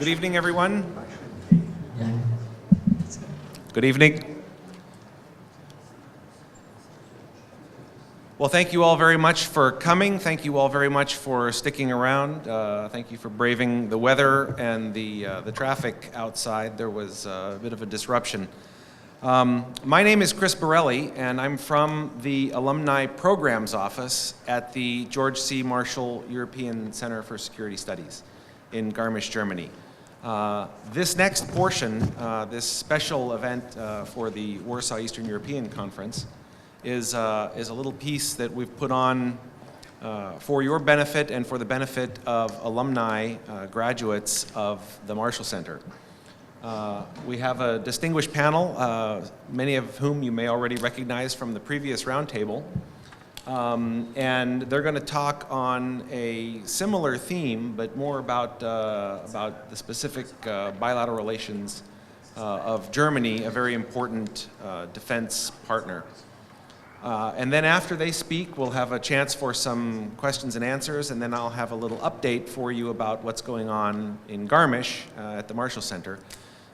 Good evening, everyone. Good evening. Well, thank you all very much for coming. Thank you all very much for sticking around. Thank you for braving the weather and the traffic outside. There was a bit of a disruption. My name is Chris Borelli, and I'm from the Alumni Programs Office at the George C. Marshall European Center for Security Studies in Garmisch, Germany. This next portion, this special event for the Warsaw Eastern European Conference, is a little piece that we've put on for your benefit and for the benefit of alumni, graduates of the Marshall Center. We have a distinguished panel, many of whom you may already recognize from the previous roundtable, and they're going to talk on a similar theme, but more about the specific bilateral relations of Germany, a very important defense partner. And then after they speak, we'll have a chance for some questions and answers, and then I'll have a little update for you about what's going on in Garmisch at the Marshall Center.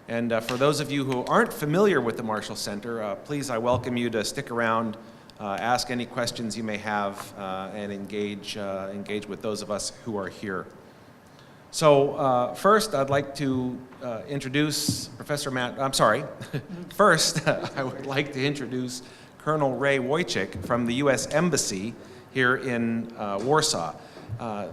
And for those of you who aren't familiar with the Marshall Center, please, I welcome you to stick around, ask any questions you may have, and engage with those of us who are here. So first, I'd like to introduce Professor Matt, I'm sorry. First, I would like to introduce Colonel Ray Wojcik from the U.S. Embassy here in Warsaw.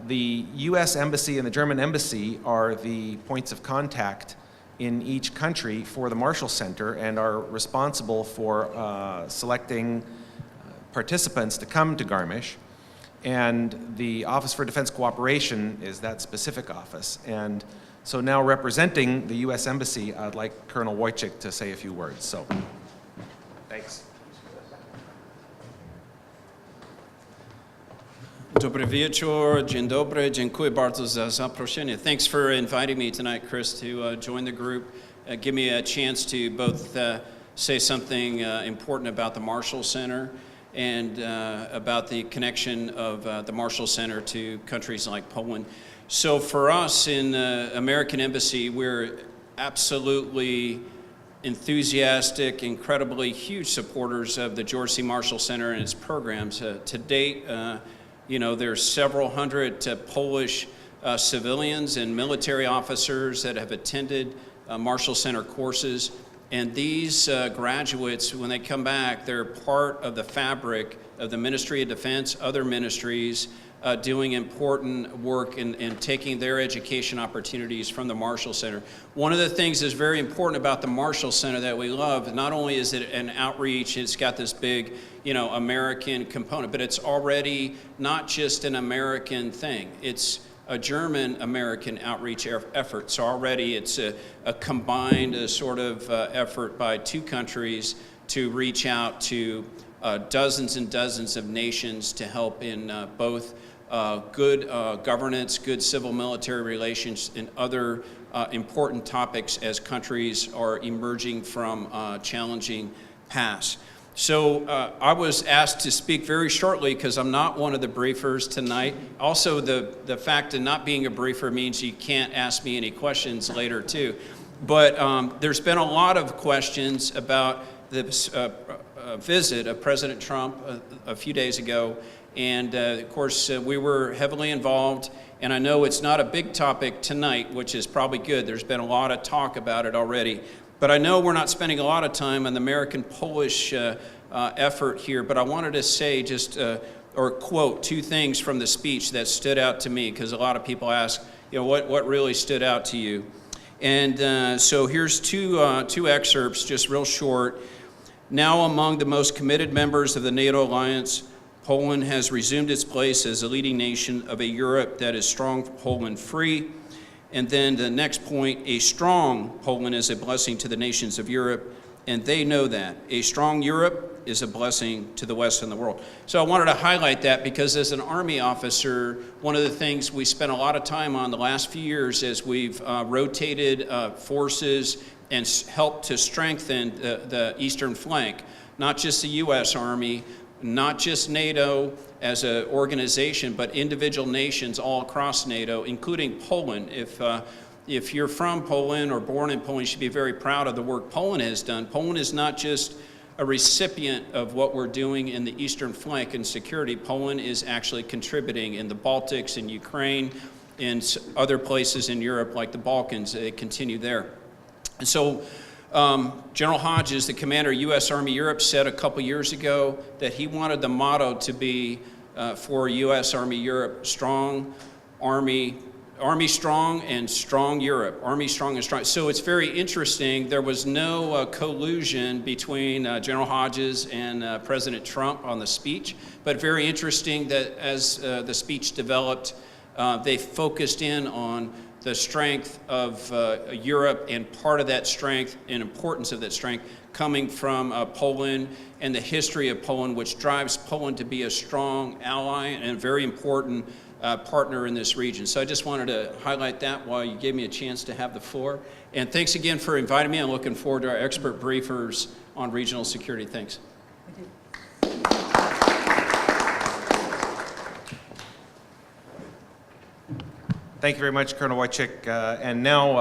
The U.S. Embassy and the German Embassy are the points of contact in each country for the Marshall Center and are responsible for selecting participants to come to Garmisch. And the Office for Defense Cooperation is that specific office. And so now representing the U.S. Embassy, I'd like Colonel Wojcik to say a few words. So, thanks. Dobry wieczór, dzień dobry, dziękuję bardzo za zaproszenie. Thanks for inviting me tonight, Chris, to join the group. Give me a chance to both say something important about the Marshall Center and about the connection of the Marshall Center to countries like Poland. So for us in the American Embassy, we're absolutely enthusiastic, incredibly huge supporters of the George C. Marshall Center and its programs. To date, you know, there's several hundred Polish civilians and military officers that have attended Marshall Center courses. And these graduates, when they come back, they're part of the fabric of the Ministry of Defense, other ministries, doing important work and taking their education opportunities from the Marshall Center. One of the things that's very important about the Marshall Center that we love, not only is it an outreach, it's got this big, you know, American component, but it's already not just an American thing. It's a German-American outreach effort. So already it's a combined sort of effort by two countries to reach out to dozens and dozens of nations to help in both good governance, good civil-military relations, and other important topics as countries are emerging from challenging past. So I was asked to speak very shortly because I'm not one of the briefers tonight. Also, the fact of not being a briefer means you can't ask me any questions later too. But there's been a lot of questions about this visit of President Trump a few days ago. And of course, we were heavily involved. And I know it's not a big topic tonight, which is probably good. There's been a lot of talk about it already. But I know we're not spending a lot of time on the American-Polish effort here, but I wanted to say just, or quote, two things from the speech that stood out to me, because a lot of people ask, you know, what really stood out to you? And so here's two excerpts, just real short. Now among the most committed members of the NATO alliance, Poland has resumed its place as a leading nation of a Europe that is strong, Poland free. And then the next point, a strong Poland is a blessing to the nations of Europe, and they know that. A strong Europe is a blessing to the West and the world. So I wanted to highlight that because as an Army officer, one of the things we spent a lot of time on the last few years as we've rotated forces and helped to strengthen the eastern flank, not just the U.S. Army, not just NATO as an organization, but individual nations all across NATO, including Poland. If if you're from Poland or born in Poland, you should be very proud of the work Poland has done. Poland is not just a recipient of what we're doing in the eastern flank in security. Poland is actually contributing in the Baltics, in Ukraine, in other places in Europe like the Balkans. They continue there. And so General Hodges, the commander of U.S. Army Europe, said a couple years ago that he wanted the motto to be for U.S. Army Europe, strong Army strong and strong Europe. Army strong and strong. So it's very interesting. There was no collusion between General Hodges and President Trump on the speech, but very interesting that as the speech developed, they focused in on the strength of Europe, and part of that strength and importance of that strength coming from Poland and the history of Poland, which drives Poland to be a strong ally and a very important partner in this region. So I just wanted to highlight that while you gave me a chance to have the floor. And thanks again for inviting me. I'm looking forward to our expert briefers on regional security. Thanks. Thank you. Thank you very much, Colonel Wojcik. And now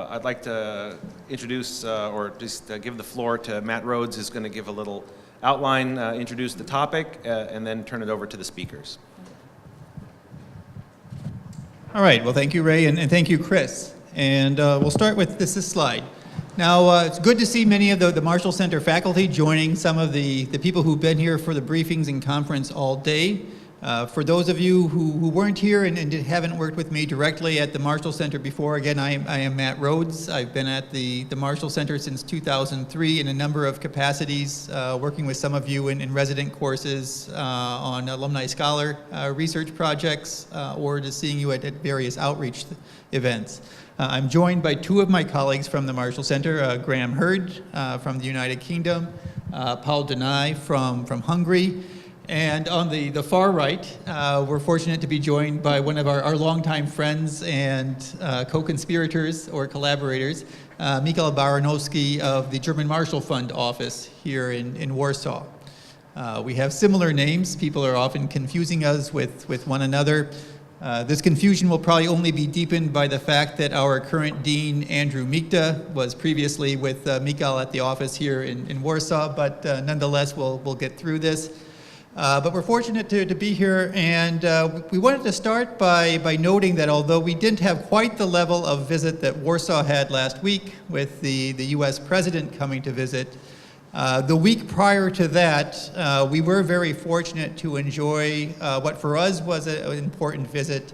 I'd like to introduce or just give the floor to Matt Rhodes, who's going to give a little outline, introduce the topic, and then turn it over to the speakers. All right, well, thank you, Ray, and thank you, Chris. And we'll start with this slide. Now, it's good to see many of the Marshall Center faculty joining some of the people who've been here for the briefings and conference all day. For those of you who weren't here and haven't worked with me directly at the Marshall Center before, again, I am Matt Rhodes. I've been at the Marshall Center since 2003 in a number of capacities, working with some of you in resident courses on alumni scholar research projects, or just seeing you at various outreach events. I'm joined by two of my colleagues from the Marshall Center, Graeme from the United Kingdom, Paul Dunay from Hungary. And on the far right, we're fortunate to be joined by one of our longtime friends and co-conspirators or collaborators, Michał Baranowski of the German Marshall Fund office here in Warsaw. We have similar names. People are often confusing us with one another. This confusion will probably only be deepened by the fact that our current dean, Andrew Mikta, was previously with Michał at the office here in Warsaw, but nonetheless, we'll get through this. But we're fortunate to be here, and we wanted to start by noting that although we didn't have quite the level of visit that Warsaw had last week with the U.S. president coming to visit, the week prior to that, we were very fortunate to enjoy what for us was an important visit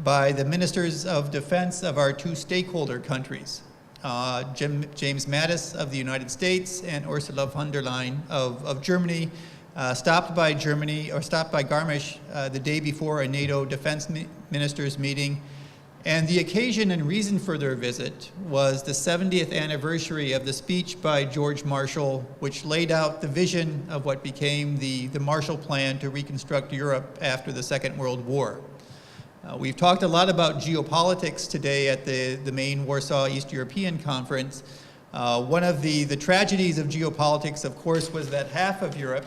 by the ministers of defense of our two stakeholder countries, James Mattis of the United States and Ursula von der Leyen of Germany. Stopped by Garmisch the day before a NATO defense ministers meeting. And the occasion and reason for their visit was the 70th anniversary of the speech by George Marshall, which laid out the vision of what became the Marshall Plan to reconstruct Europe after the Second World War. We've talked a lot about geopolitics today at the main Warsaw East European Conference. One of the tragedies of geopolitics, of course, was that half of Europe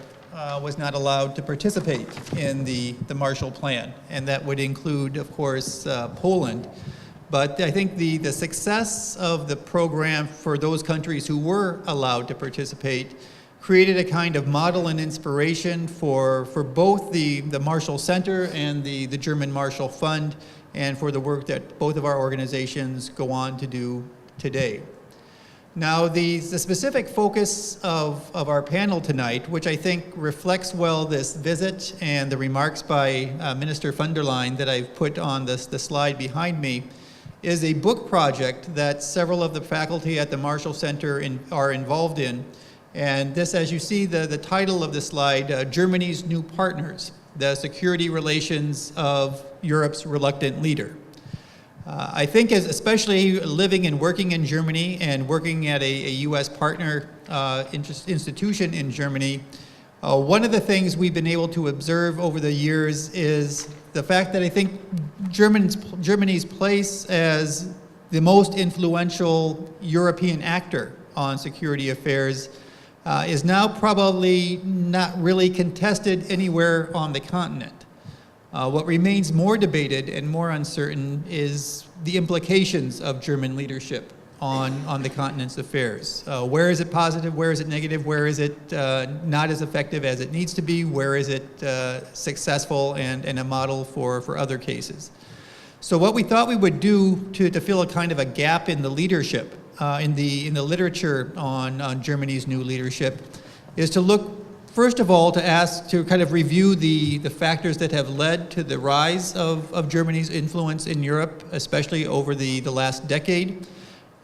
was not allowed to participate in the Marshall Plan, and that would include, of course, Poland. But I think the success of the program for those countries who were allowed to participate created a kind of model and inspiration for both the Marshall Center and the German Marshall Fund, and for the work that both of our organizations go on to do today. Now, the specific focus of our panel tonight, which I think reflects well this visit and the remarks by Minister von der Leyen that I've put on the slide behind me, is a book project that several of the faculty at the Marshall Center are involved in. And this, as you see, the title of the slide, Germany's New Partners, the Security Relations of Europe's Reluctant Leader. I think especially living and working in Germany and working at a U.S. partner institution in Germany, one of the things we've been able to observe over the years is the fact that I think Germany's place as the most influential European actor on security affairs is now probably not really contested anywhere on the continent. What remains more debated and more uncertain is the implications of German leadership on the continent's affairs. Where is it positive? Where is it negative? Where is it not as effective as it needs to be? Where is it successful and a model for other cases? So what we thought we would do to fill a kind of a gap in the leadership, in the literature on Germany's new leadership, is to look, first of all, to kind of review the factors that have led to the rise of Germany's influence in Europe, especially over the last decade.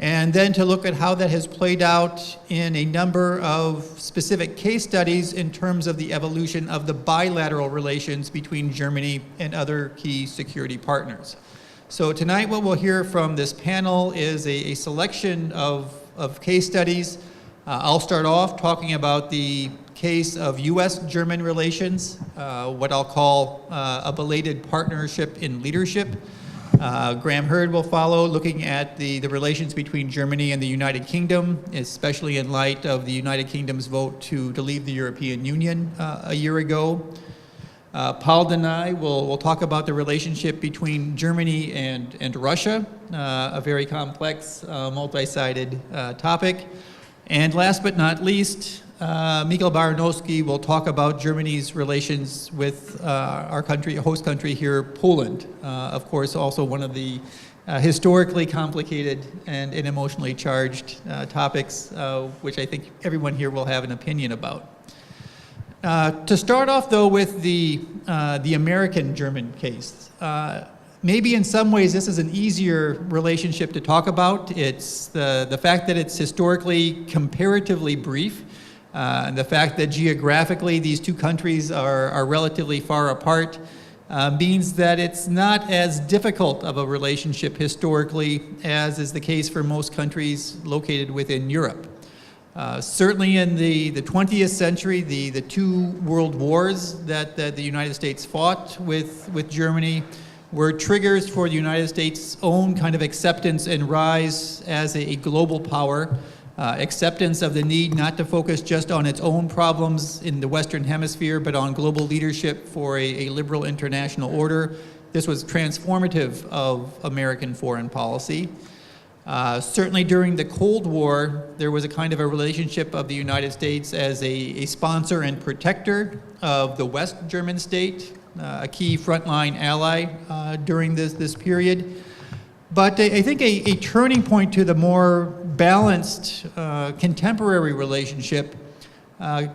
And then to look at how that has played out in a number of specific case studies in terms of the evolution of the bilateral relations between Germany and other key security partners. So tonight what we'll hear from this panel is a selection of case studies. I'll start off talking about the case of U.S.-German relations, what I'll call a belated partnership in leadership. Graeme will follow, looking at the relations between Germany and the United Kingdom, especially in light of the United Kingdom's vote to leave the European Union a year ago. Dunay will talk about the relationship between Germany and Russia, a very complex, multi-sided topic. And last but not least, Michał Baranowski will talk about Germany's relations with our country, host country here, Poland. Of course, also one of the historically complicated and emotionally charged topics, which I think everyone here will have an opinion about. To start off, though, with the American-German case, maybe in some ways this is an easier relationship to talk about. It's the fact that it's historically comparatively brief, and the fact that geographically these two countries are relatively far apart means that it's not as difficult of a relationship historically as is the case for most countries located within Europe. Certainly in the 20th century, the two world wars that the United States fought with Germany were triggers for the United States' own kind of acceptance and rise as a global power, acceptance of the need not to focus just on its own problems in the Western Hemisphere, but on global leadership for a liberal international order. This was transformative of American foreign policy. Certainly during the Cold War, there was a kind of a relationship of the United States as a sponsor and protector of the West German state, a key frontline ally during this period. But I think a turning point to the more balanced contemporary relationship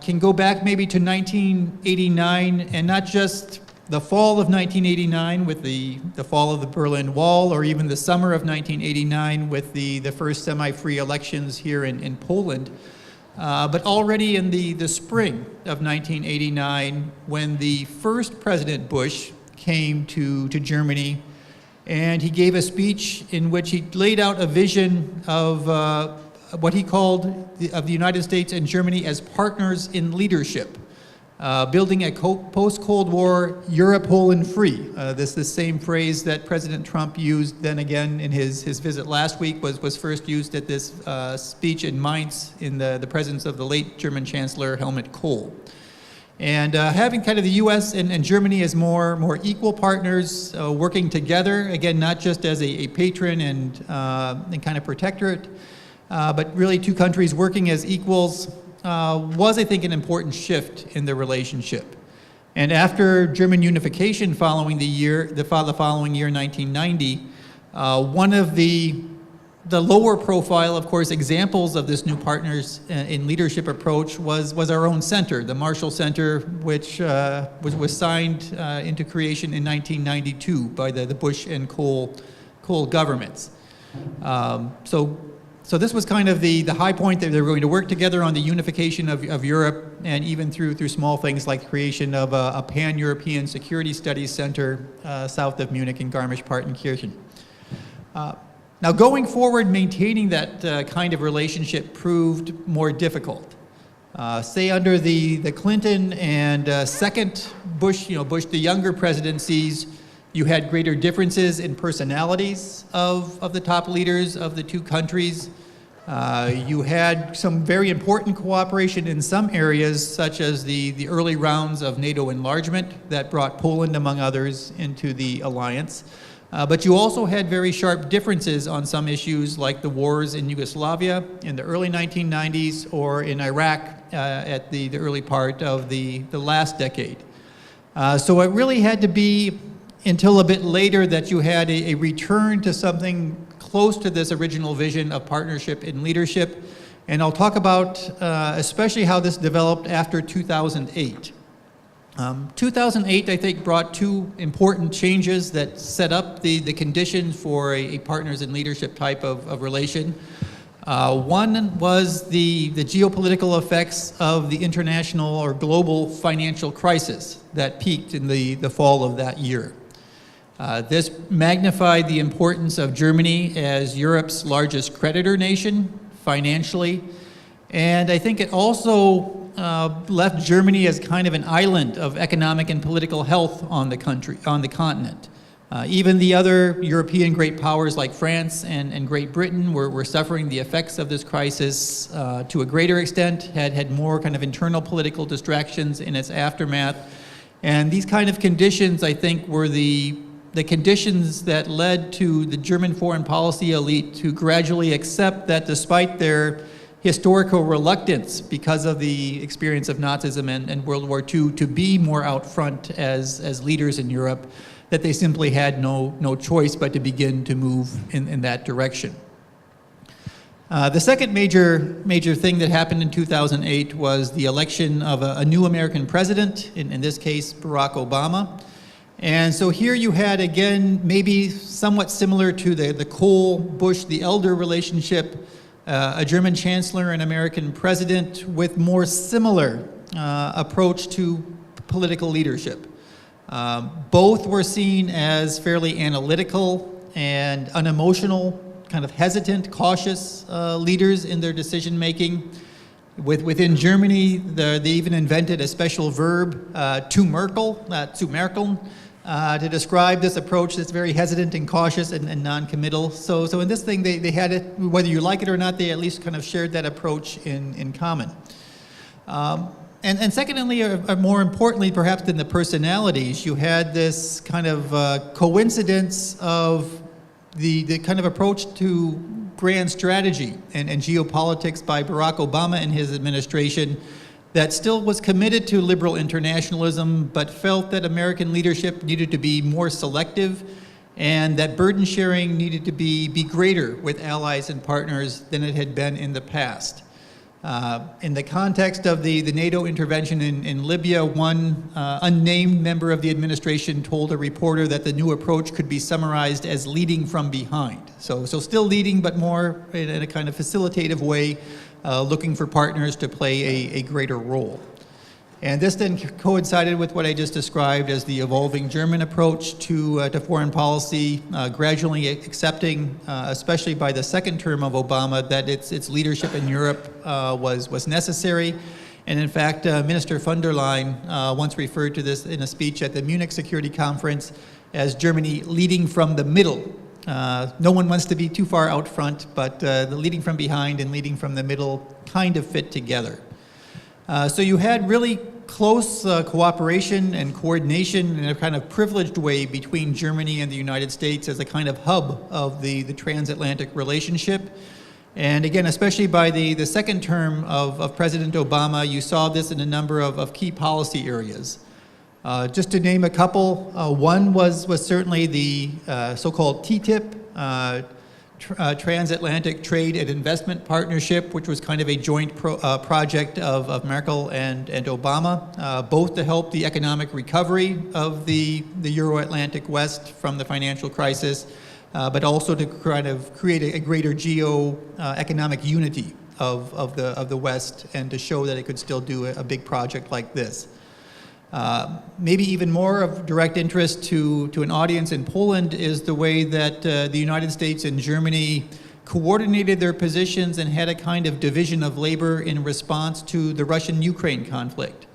can go back maybe to 1989, and not just the fall of 1989 with the fall of the Berlin Wall, or even the summer of 1989 with the first semi-free elections here in Poland, but already in the spring of 1989 when the first President Bush came to Germany, and he gave a speech in which he laid out a vision of what he called of the United States and Germany as partners in leadership. Building a post-Cold War Europe whole and free. This same phrase that President Trump used then again in his visit last week was first used at this speech in Mainz in the presence of the late German Chancellor Helmut Kohl. And having kind of the U.S. and Germany as more equal partners working together, again, not just as a patron and kind of protectorate, but really two countries working as equals, was, I think, an important shift in the relationship. And after German unification following the following year, 1990, one of the lower profile, of course, examples of this new partners in leadership approach was our own center, the Marshall Center, which was signed into creation in 1992 by the Bush and Kohl governments. So this was kind of the high point that they were going to work together on the unification of Europe, and even through small things like creation of a pan-European security studies center south of Munich in Garmisch-Partenkirchen. Now going forward, maintaining that kind of relationship proved more difficult. Say under the Clinton and second Bush the younger presidencies, you had greater differences in personalities of the top leaders of the two countries. You had some very important cooperation in some areas, such as the early rounds of NATO enlargement that brought Poland, among others, into the alliance. But you also had very sharp differences on some issues like the wars in Yugoslavia in the early 1990s or in Iraq at the early part of the last decade. So it really had to be until a bit later that you had a return to something close to this original vision of partnership and leadership. And I'll talk about especially how this developed after 2008. 2008, I think, brought two important changes that set up the conditions for a partners in leadership type of relation. One was the geopolitical effects of the international or global financial crisis that peaked in the fall of that year. This magnified the importance of Germany as Europe's largest creditor nation financially, and I think it also left Germany as kind of an island of economic and political health on the continent. Even the other European great powers like France and Great Britain were suffering the effects of this crisis to a greater extent, had more kind of internal political distractions in its aftermath. And these kind of conditions, I think, were the conditions that led to the German foreign policy elite to gradually accept that despite their historical reluctance because of the experience of Nazism and World War II to be more out front as leaders in Europe, that they simply had no choice but to begin to move in that direction. The second major thing that happened in 2008 was the election of a new American president, in this case Barack Obama. And so here you had, again, maybe somewhat similar to the Kohl-Bush, the elder relationship, a German chancellor and American president with more similar approach to political leadership. Both were seen as fairly analytical and unemotional, kind of hesitant, cautious leaders in their decision making. Within Germany, they even invented a special verb, zu merkeln, to describe this approach that's very hesitant and cautious and non-committal. So in this thing, they had it, whether you like it or not, they at least kind of shared that approach in common. And secondly, or more importantly perhaps than the personalities, you had this kind of coincidence of the kind of approach to grand strategy and geopolitics by Barack Obama and his administration that still was committed to liberal internationalism, but felt that American leadership needed to be more selective and that burden sharing needed to be greater with allies and partners than it had been in the past. In the context of the NATO intervention in Libya, one unnamed member of the administration told a reporter that the new approach could be summarized as leading from behind. So still leading, but more in a kind of facilitative way, looking for partners to play a greater role. And this then coincided with what I just described as the evolving German approach to foreign policy, gradually accepting, especially by the second term of Obama, that its leadership in Europe was necessary. And in fact, Minister von der Leyen once referred to this in a speech at the Munich Security Conference as Germany leading from the middle. No one wants to be too far out front, but the leading from behind and leading from the middle kind of fit together. So you had really close cooperation and coordination in a kind of privileged way between Germany and the United States as a kind of hub of the transatlantic relationship. And again, especially by the second term of President Obama, you saw this in a number of key policy areas. Just to name a couple, one was certainly the so-called TTIP, Transatlantic Trade and Investment Partnership, which was kind of a joint project of Merkel and Obama, both to help the economic recovery of the Euro-Atlantic West from the financial crisis, but also to kind of create a greater geo-economic unity of the West and to show that it could still do a big project like this. Maybe even more of direct interest to an audience in Poland is the way that the United States and Germany coordinated their positions and had a kind of division of labor in response to the Russian-Ukraine conflict.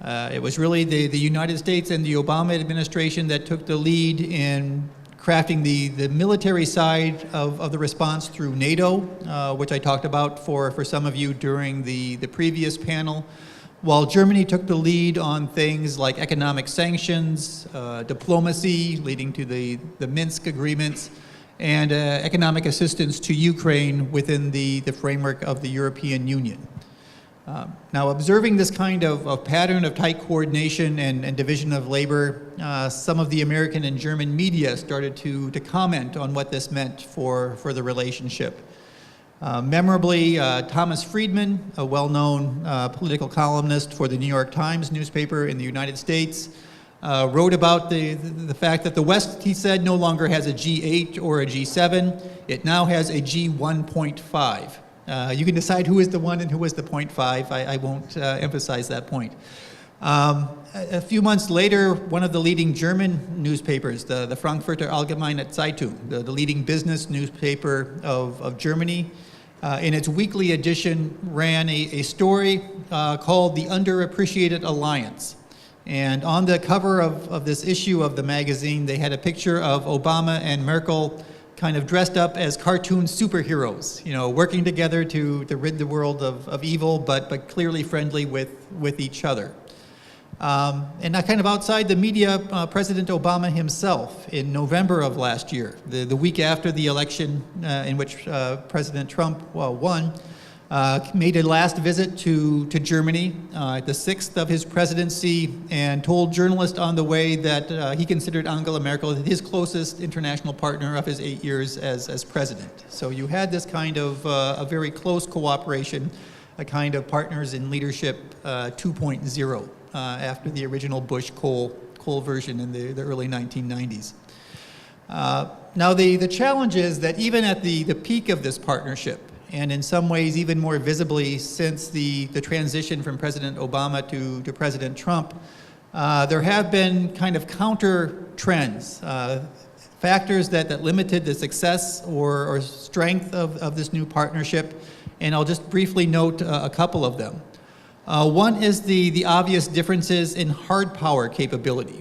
It was really the United States and the Obama administration that took the lead in crafting the military side of the response through NATO, which I talked about for some of you during the previous panel, while Germany took the lead on things like economic sanctions, diplomacy leading to the Minsk agreements, and economic assistance to Ukraine within the framework of the European Union. Now, observing this kind of pattern of tight coordination and division of labor, some of the American and German media started to comment on what this meant for the relationship. Memorably, Thomas Friedman, a well-known political columnist for the New York Times newspaper in the United States, wrote about the fact that the West, he said, no longer has a G8 or a G7. It now has a G1.5. You can decide who is the 1 and who is the 0.5. I won't emphasize that point. A few months later, one of the leading German newspapers, the Frankfurter Allgemeine Zeitung, the leading business newspaper of Germany, in its weekly edition ran a story called The Underappreciated Alliance. And on the cover of this issue of the magazine, they had a picture of Obama and Merkel kind of dressed up as cartoon superheroes, you know, working together to rid the world of evil, but clearly friendly with each other. And kind of outside the media, President Obama himself, in November of last year, the week after the election in which President Trump won, made a last visit to Germany, the 6th of his presidency, and told journalists on the way that he considered Angela Merkel his closest international partner of his 8 years as president. So you had this kind of a very close cooperation, a kind of partners in leadership 2.0 after the original Bush-Kohl version in the early 1990s. Now the challenge is that even at the peak of this partnership, and in some ways even more visibly since the transition from President Obama to President Trump, there have been kind of counter trends, factors that limited the success or strength of this new partnership, and I'll just briefly note a couple of them. One is the obvious differences in hard power capability.